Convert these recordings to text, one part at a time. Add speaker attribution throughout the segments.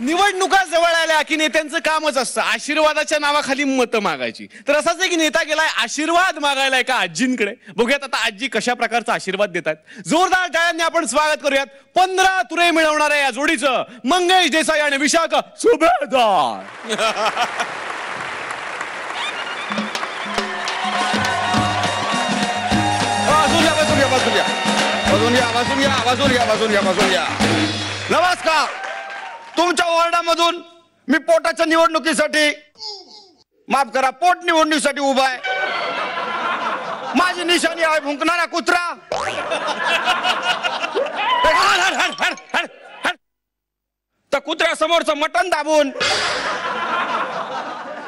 Speaker 1: निवडणुका जवळ आल्या की नेत्यांचं कामच असतं आशीर्वादाच्या नावाखाली मतं मागायची. तर असाच एक नेता गेलाय आशीर्वाद मागायला एका आजींकडे. बघूयात आता आजी कशा प्रकारचा आशीर्वाद देतात. जोरदार टाळ्यांनी आपण स्वागत करूयात 15 तुरे मिळवणाऱ्या या जोडीचं. मंगेश देसाई आणि विशाखा सुभेदार.
Speaker 2: नमस्कार. तुमच्या वॉर्डामधून मी पोटाच्या निवडणुकीसाठी, माफ करा, पोट निवडणुकीसाठी उभा आहे. माझी निशाणी आहे भुंकणारा कुत्रा. तर कुत्र्या समोरचं मटण दाबून,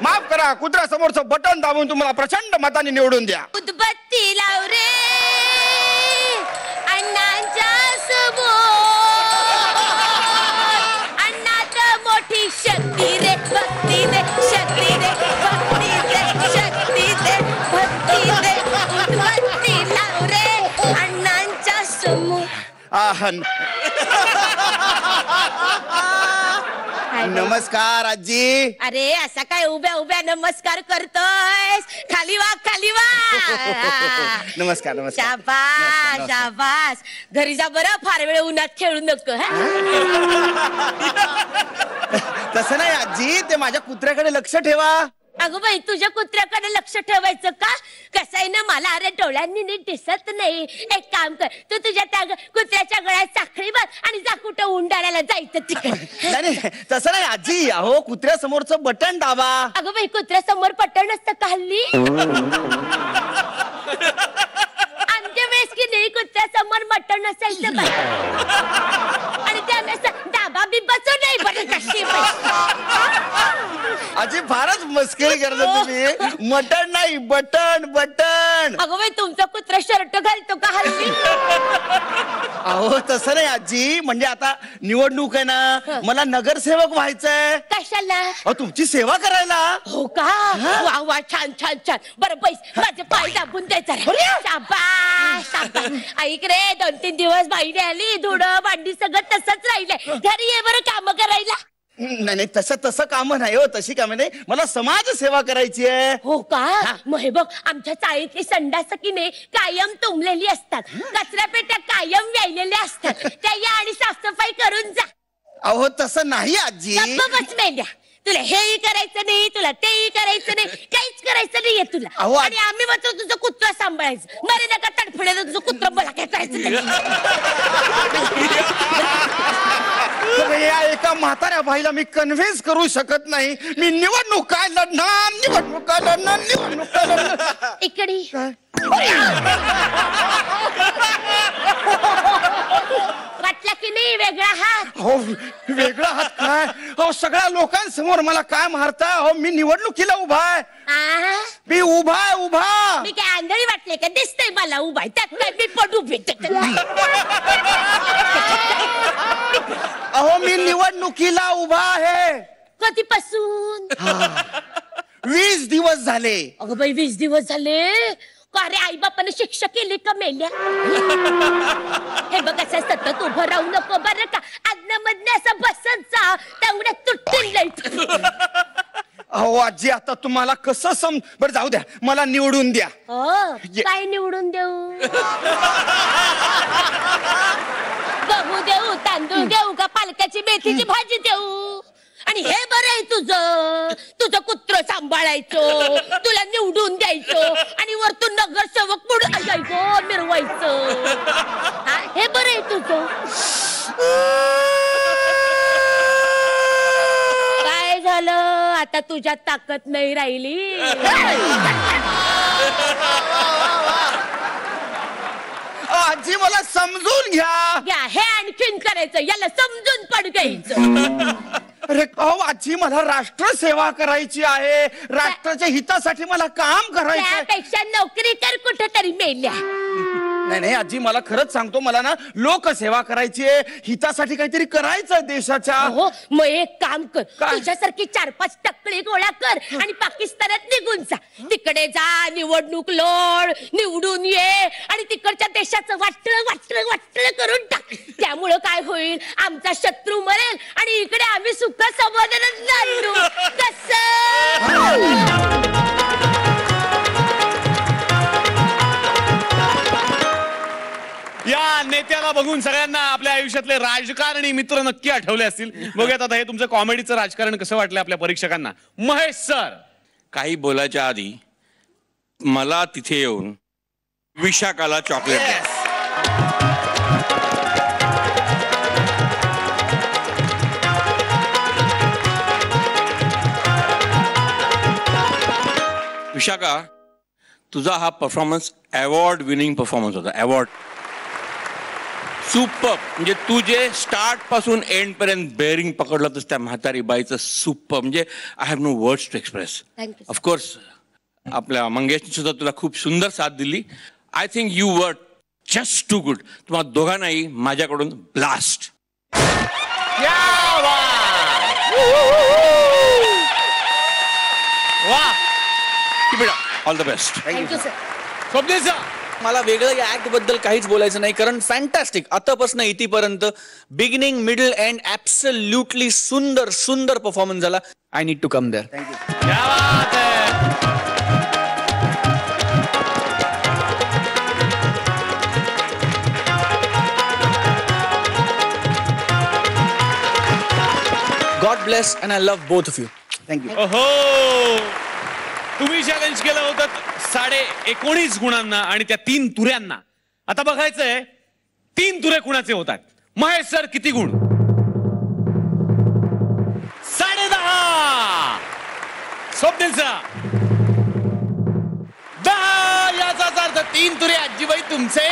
Speaker 2: माफ करा, कुत्र्या समोरचं बटन दाबून तुम्हाला प्रचंड मताने निवडून द्या.
Speaker 3: उदबत्ती लाव रे अण्णांच्या समोर. अण्णात मोठी शक्ती रे, भक्ती दे, शक्ती दे, भक्ती दे, शक्ती दे, भक्ती दे. उदबत्ती लाव रे अण्णांच्या समोर.
Speaker 2: नमस्कार आजी.
Speaker 3: अरे असा काय उभ्या उभ्या नमस्कार करतोयस? खाली वा, खाली वा.
Speaker 2: नमस्कार नमस्कार.
Speaker 3: शाबास शाबास. घरी जा बरं, फार वेळ उन्हात खेळू नको.
Speaker 2: तसं नाही आजी, ते माझ्या कुत्र्याकडे लक्ष ठेवा.
Speaker 3: अगं बाई, तुझ्या कुत्र्याकडे लक्ष ठेवायचं का? कसं आहे ना, मला अरे डोळ्यांनी नीट दिसत नाही. एक काम कर, तू तुझ्या त्या कुत्र्याच्या गळ्यात साखळी बांध आणि जा कुठं उंडाळ्याला जायचं तिकडे.
Speaker 2: नाही तसं नाही आजी, अहो कुत्र्या समोरचं बटन दाबा.
Speaker 3: अगं बाई, कुत्र्या समोर बटन असतं का हल्ली? आमच्या वेळेस की नाही कुत्र्या समोर बटन असायचं बाई. आणि त्यावेळेस दाबा बिब्बाचं नाही बरं. कशी
Speaker 2: आजी फारच मस्करी करता तुम्ही. मटण नाही, बटन बटन.
Speaker 3: अगं बाई, तुमचा कुत्रा शर्ट घालतो का हल्ली?
Speaker 2: अहो तसं नाही आजी, म्हणजे आता निवडणूक आहे ना, मला नगरसेवक व्हायचंय.
Speaker 3: कशाला?
Speaker 2: अहो तुमची सेवा करायला.
Speaker 3: हो का? वा वा, छान छान छान. बरं बैस, माझे पाय दाबून द्यायचा. शाबास शाबास. ऐक रे, 2-3 दिवस बाईने आली, धुडं भांडी सगळं तसंच राहिलंय. घरी ये बरं काम करायला.
Speaker 2: नाही तसं काम नाही हो, तशी कामं नाही, मला समाज सेवा करायची आहे.
Speaker 3: हो का? मग हे बघ, आमच्या चाळीतली संडास की नाही कायम तुंबलेली असतात, कचरा पेट्या कायम व्यायलेल्या असतात. त्या या आणि साफसफाई करून जा.
Speaker 2: अहो तसं नाही आजी.
Speaker 3: बस मेंढ्या, तुला हेही करायचं नाही, तुला तेही करायचं नाही, काहीच करायचं नाहीये तुला. आणि आम्ही मात्र तुझं कुत्रा सांभाळायचं. मरे नका तडफड्यानं तुझं कुत्र, मला काय करायचं
Speaker 2: या एका म्हाताऱ्या बाईला मी कन्व्हिन्स करू शकत नाही. मी निवडणूक काय लढणार, निवडणूक काय लढणार, निवडणूक काय लढणार.
Speaker 3: इकडे वाटला की नाही वेगळा हात?
Speaker 2: हो वेगळा हात काय? हो सगळ्या लोकांसमोर मला काय मारता? हो मी निवडणुकीला उभा आहे. मी उभा आहे, उभा.
Speaker 3: मी काय आंधळी वाटले का? दिसतंय मला उभा आहे. त्यात काय मी पडू भेट.
Speaker 2: अहो मी निवडणुकीला उभा आहे.
Speaker 3: कधीपासून?
Speaker 2: 20 दिवस झाले.
Speaker 3: अगं बाई, 20 दिवस झाले का रे? आई बापाने शिक्षा केली का मेल्या? हे बघ, असं सतत उभं राहू नको बरं का. आदनामधनं असं बसत जा, तेवढ्यात तुटतील लाईट.
Speaker 2: अहो आजी, आता तुम्हाला कसं बरं जाऊ द्या, मला निवडून द्या.
Speaker 3: काय निवडून देऊ? गहू देऊ, तांदूळ देऊ का पालकाची मेथीची भाजी देऊ? आणि हे बरं आहे तुझं कुत्र सांभाळायचं, तुला निवडून द्यायचं आणि वरतून नगरसेवक पुढे जायचं, मिरवायचं. हे बरं आहे तुझं. काय झालं? आता तुझ्यात ताकद नाही राहिली.
Speaker 2: आजी मला समजून घ्या.
Speaker 3: हे आणखीन करायचं, याला समजून पण घ्यायचं.
Speaker 2: अरे अहो आजी, मला राष्ट्र सेवा करायची आहे. राष्ट्राच्या हितासाठी मला काम करायचं.
Speaker 3: त्यापेक्षा नोकरी कर कुठेतरी मेल्या.
Speaker 2: नाही आजी, मला खरंच सांगतो, मला ना लोकसेवा करायची आहे, हितासाठी काहीतरी करायचं देशाच्या.
Speaker 3: हो, मग एक काम कर, तुझ्यासारखी 4-5 टक्कळी गोळा कर आणि पाकिस्तानात निघून जा. तिकडे जा, निवडणूक लढ, निवडून ये आणि तिकडच्या देशाचं वाटलं करून टाक. त्यामुळं काय होईल, आमचा शत्रू मरेल आणि इकडे आम्ही सुखात समाधानच नांदू कसं.
Speaker 1: या नेत्याला बघून सगळ्यांना आपल्या आयुष्यातले राजकारणी मित्र नक्की आठवले असतील. बघूयात आता हे तुमचं कॉमेडीचं राजकारण कसं वाटलं आपल्या परीक्षकांना. महेश सर,
Speaker 2: काही बोलायच्या आधी मला तिथे येऊन विशाखाला चॉकलेट द्या. विशाखा, तुझा हा परफॉर्मन्स अवॉर्ड विनिंग परफॉर्मन्स होता. Award super. म्हणजे तू जे स्टार्ट पासून एंड पर्यंत बेअरिंग पकडलं तर त्या म्हातारी बाईचं सुपर. म्हणजे I have no words to express.
Speaker 3: Thank you.
Speaker 2: Of course आपल्या मंगेशने सुद्धा तुला खूप सुंदर साथ दिली. I think you were just too good. तुम्हाला दोघांनाही माझ्याकडून ब्लास्ट.
Speaker 1: वा,
Speaker 2: all the best.
Speaker 3: Thank you sir.
Speaker 1: Swapnil sir,
Speaker 4: मला वेगळं या ऍक्ट बद्दल काहीच बोलायचं नाही, कारण फॅन्टॅस्टिक आतापासून इथपर्यंत बिगिनिंग मिडल एंड ऍब्सोल्युटली सुंदर सुंदर परफॉर्मन्स झाला. I need to come there.
Speaker 1: क्या बात है.
Speaker 4: God bless and I love both of you.
Speaker 2: Thank you.
Speaker 1: ओहो, तुम्ही चॅलेंज केलं होतं 19.5 गुणांना आणि त्या 3 तुऱ्यांना. आता बघायचंय 3 तुरे कुणाचे होतात. महेश सर किती गुण? 10.5. स्वप्नील सर 10. याचाच अर्थ 3 तुरे आजीबाई तुमचे.